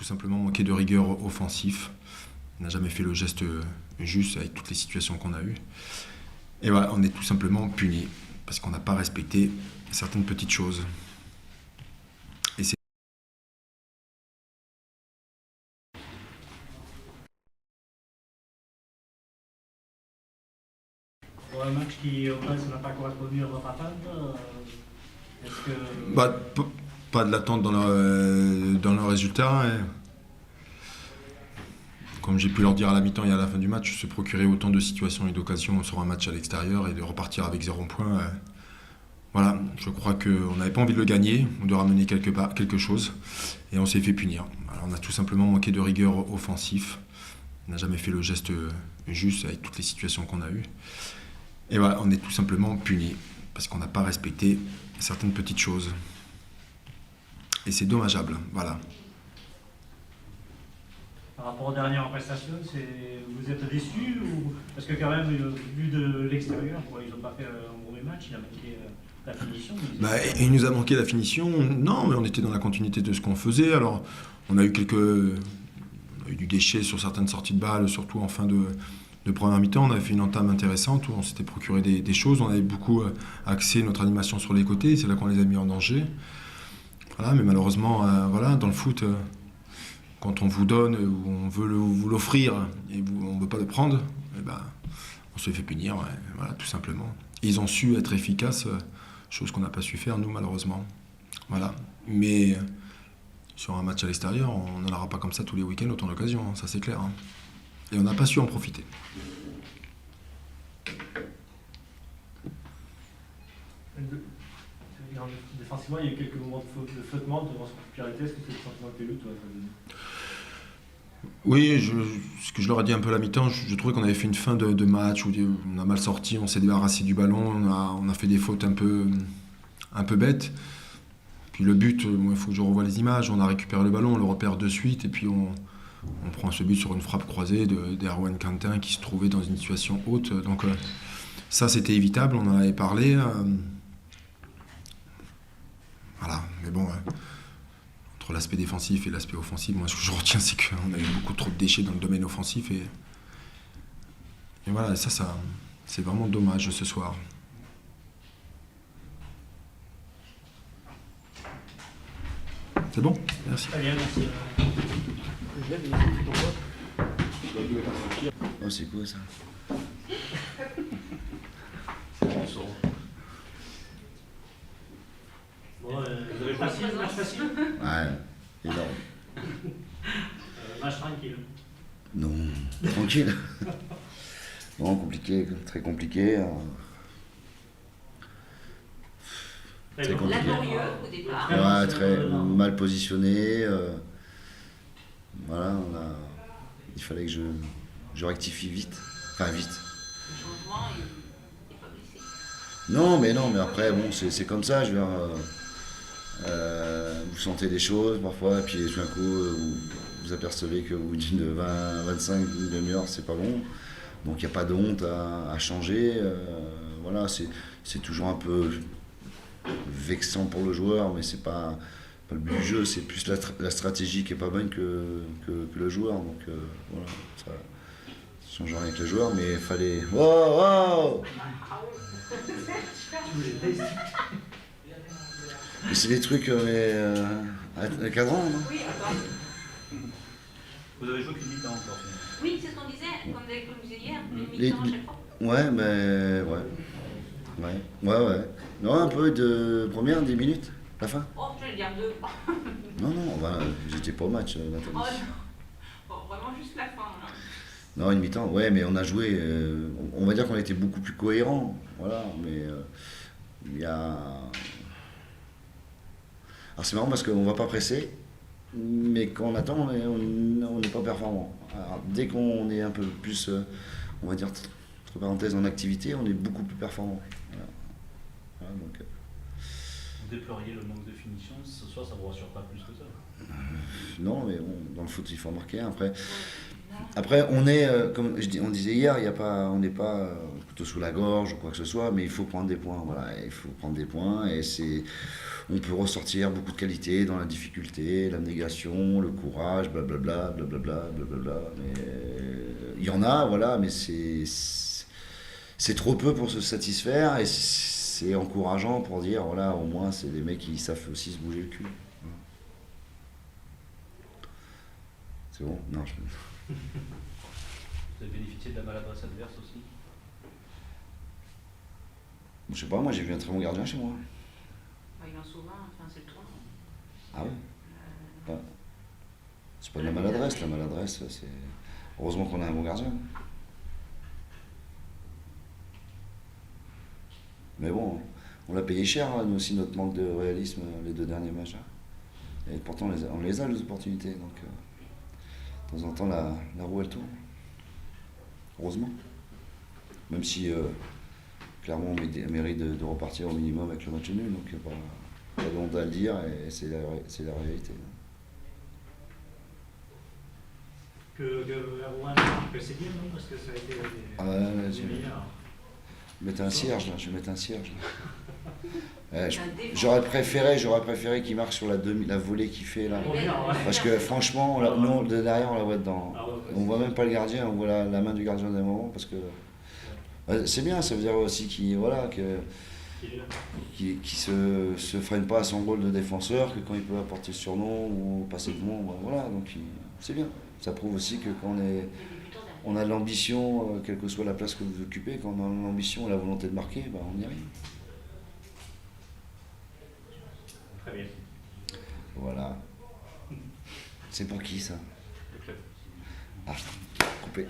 simplement manqué de rigueur offensif. On n'a jamais fait le geste juste avec toutes les situations qu'on a eues. Et voilà, on est tout simplement puni parce qu'on n'a pas respecté certaines petites choses. Et c'est Pour un match auquel ça n'a pas correspondu à votre attente, est-ce que... pas de l'attente dans le résultat. Et comme j'ai pu leur dire à la mi-temps et à la fin du match, se procurer autant de situations et d'occasions sur un match à l'extérieur et de repartir avec 0 point. Voilà, je crois qu'on n'avait pas envie de le gagner ou de ramener quelque chose et on s'est fait punir. Alors, on a tout simplement manqué de rigueur offensif. On n'a jamais fait le geste juste avec toutes les situations qu'on a eues. Et voilà, on est tout simplement puni parce qu'on n'a pas respecté certaines petites choses. Et c'est dommageable, voilà. Par rapport aux dernières prestations, vous êtes déçu ou... Parce que quand même, vu de l'extérieur, ils n'ont pas fait un mauvais match, il a manqué la finition. Il nous a manqué la finition, non, mais on était dans la continuité de ce qu'on faisait. Alors, on a eu du déchet sur certaines sorties de balles, surtout en fin de première mi-temps. On avait fait une entame intéressante où on s'était procuré des choses. On avait beaucoup axé notre animation sur les côtés, c'est là qu'on les a mis en danger. Voilà, mais malheureusement, dans le foot, quand on vous donne ou on veut vous l'offrir et on ne veut pas le prendre, on se fait punir, voilà, tout simplement. Ils ont su être efficaces, chose qu'on n'a pas su faire, nous, malheureusement. Voilà. Mais sur un match à l'extérieur, on n'en aura pas comme ça tous les week-ends autant d'occasions, ça c'est clair. Et on n'a pas su en profiter. Défensivement, il y a eu quelques moments de flottement devant cette popularité. Est-ce que c'est le sentiment que tu as eu, toi? Oui, ce que je leur ai dit un peu à la mi-temps, je trouvais qu'on avait fait une fin de match où on a mal sorti, on s'est débarrassé du ballon, on a fait des fautes un peu bêtes. Puis le but, il faut que je revoie les images, on a récupéré le ballon, on le repère de suite et puis on prend ce but sur une frappe croisée d'Erwan Quentin qui se trouvait dans une situation haute. Donc ça, c'était évitable, on en avait parlé. Voilà, mais bon, entre l'aspect défensif et l'aspect offensif, moi ce que je retiens, c'est qu'on a eu beaucoup trop de déchets dans le domaine offensif. Et voilà, ça c'est vraiment dommage ce soir. C'est bon? Merci. Très bien, merci. Oh, c'est quoi ça? Bon, vous avez facile, match facile? Ouais, énorme. Match tranquille. Non, tranquille. Non, compliqué, très compliqué. Très compliqué. Laborieux au départ. Ouais, très mal positionné. Voilà, il fallait que je rectifie vite. Enfin, vite. Le changement, il n'est pas blessé. Non, mais après, bon, c'est comme ça. Je veux dire, vous sentez des choses parfois, et puis tout d'un coup, vous apercevez que au bout d'une 25, une demi-heure, c'est pas bon. Donc il n'y a pas de honte à changer. Voilà, c'est toujours un peu vexant pour le joueur, mais c'est pas le but du jeu, c'est plus la stratégie qui est pas bonne que le joueur. Donc voilà, ça change rien avec le joueur, mais il fallait. Wow. Mais c'est des trucs à cadran, non? Oui, attends. Vous avez joué qu'une mi-temps encore. Oui, c'est ce qu'on disait, comme vous disiez hier, une Les- mi-temps à chaque fois. Ouais, mais ouais. Non, un peu de première, 10 minutes, la fin. Oh, je vais le dire deux. Non, j'étais pas au match, Nathalie. Oh non. Bon, vraiment juste la fin. Là. Non, une mi-temps, ouais, mais on a joué. On va dire qu'on a été beaucoup plus cohérent. Voilà, mais il y a. Alors c'est marrant parce qu'on va pas presser, mais quand on attend, on n'est pas performant. Alors, dès qu'on est un peu plus, on va dire, entre parenthèses, en activité, on est beaucoup plus performant. Voilà, donc, Vous déploriez le manque de finition, ce soir ça vous rassure pas plus que ça? non, mais bon, dans le foot, il faut marquer. Après on est, comme on disait hier, on n'est pas couteau sous la gorge ou quoi que ce soit, mais il faut prendre des points. Voilà, il faut prendre des points et on peut ressortir beaucoup de qualités dans la difficulté, l'abnégation, le courage, blablabla, blablabla, blablabla. Mais il y en a, voilà, mais c'est trop peu pour se satisfaire et c'est encourageant pour dire, voilà, au moins c'est des mecs qui savent aussi se bouger le cul. C'est bon? Non, Vous avez bénéficié de la maladresse adverse aussi? je sais pas, moi j'ai vu un très bon gardien chez moi. Il en souvent, enfin, c'est le tournant. Ah ouais? C'est pas de la maladresse, c'est... Heureusement qu'on a un bon gardien. Mais bon, on l'a payé cher, hein, nous aussi, notre manque de réalisme, les 2 derniers matchs. Hein. Et pourtant, on les a, les opportunités. Donc, de temps en temps, la roue, elle tourne. Heureusement. Même si, clairement, on mérite de repartir au minimum avec le match nul. Donc, pas de honte à le dire, et c'est la réalité. Que Rouen marque, c'est bien, non? Parce que ça a été des meilleurs. Je vais mettre un cierge, là. J'aurais préféré qu'il marque sur la volée qu'il fait là. Parce que franchement, nous, de derrière, on la voit dedans. On voit même pas le gardien, on voit la main du gardien d'un moment. Parce que c'est bien, ça veut dire aussi qu'il se freine pas à son rôle de défenseur, que quand il peut apporter le surnom ou passer devant, voilà, donc c'est bien. Ça prouve aussi que quand on a l'ambition, quelle que soit la place que vous occupez, quand on a l'ambition et la volonté de marquer, on y arrive. Très bien. Voilà. C'est pour qui ça? Le club. Ah, coupé.